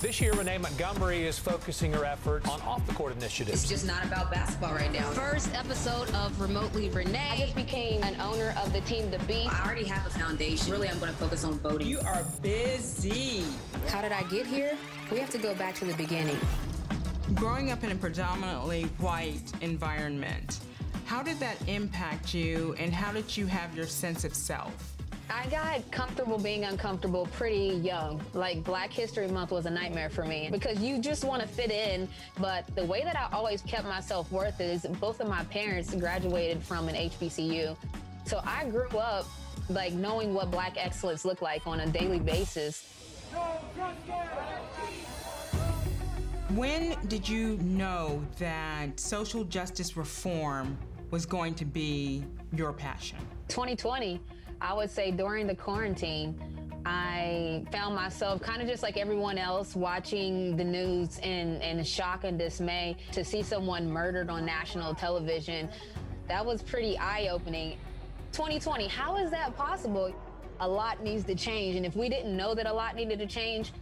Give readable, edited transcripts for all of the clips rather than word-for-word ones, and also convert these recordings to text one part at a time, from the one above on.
This year, Renee Montgomery is focusing her efforts on off-the-court initiatives. It's just not about basketball right now. First episode of Remotely Renee. I just became an owner of the team, The Beast. I already have a foundation. Really, I'm going to focus on voting. You are busy. How did I get here? We have to go back to the beginning. Growing up in a predominantly white environment, how did that impact you, and how did you have your sense of self? I got comfortable being uncomfortable pretty young. Like, Black History Month was a nightmare for me because you just want to fit in. But the way that I always kept my self-worth is both of my parents graduated from an HBCU. So I grew up like knowing what Black excellence looked like on a daily basis. When did you know that social justice reform was going to be your passion? 2020. I would say during the quarantine, I found myself kind of just like everyone else watching the news in shock and dismay to see someone murdered on national television. That was pretty eye-opening. 2020, how is that possible? A lot needs to change, and if we didn't know that a lot needed to change,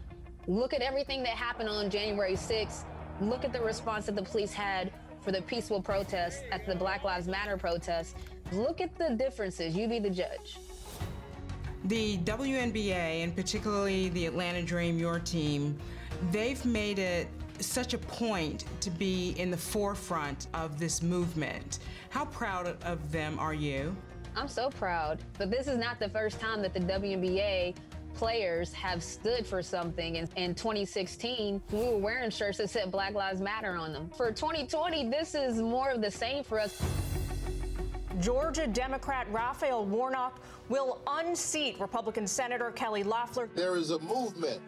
look at everything that happened on January 6th. Look at the response that the police had for the peaceful protests at the Black Lives Matter protests. Look at the differences. You be the judge. The WNBA, and particularly the Atlanta Dream, your team, they've made it such a point to be in the forefront of this movement. How proud of them are you? I'm so proud, but this is not the first time that the WNBA players have stood for something. In 2016, we were wearing shirts that said Black Lives Matter on them. For 2020, this is more of the same for us. Georgia Democrat Rafael Warnock will unseat Republican Senator Kelly Loeffler. There is a movement.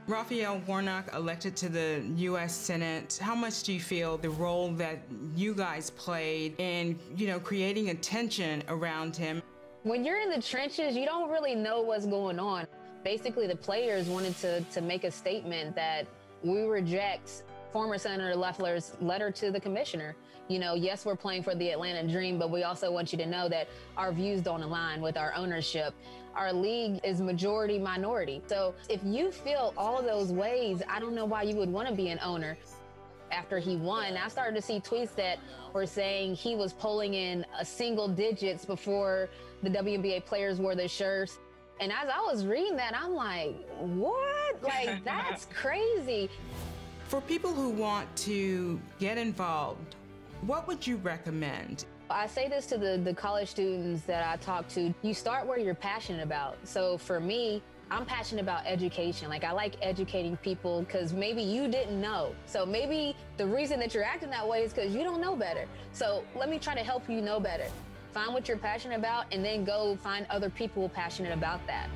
Rafael Warnock elected to the U.S. Senate. How much do you feel the role that you guys played in, creating attention around him? When you're in the trenches, you don't really know what's going on. Basically, the players wanted to make a statement that we reject former Senator Loeffler's letter to the commissioner. Yes, we're playing for the Atlanta Dream, but we also want you to know that our views don't align with our ownership. Our league is majority minority. So if you feel all of those ways, I don't know why you would want to be an owner. After he won, I started to see tweets that were saying he was polling in single digits before the WNBA players wore the shirts. And as I was reading that, I'm like, what? Like, that's crazy. For people who want to get involved, what would you recommend? I say this to the college students that I talk to. You start where you're passionate about. So for me, I'm passionate about education. Like, I like educating people because maybe you didn't know. So maybe the reason that you're acting that way is because you don't know better. So let me try to help you know better. Find what you're passionate about and then go find other people passionate about that.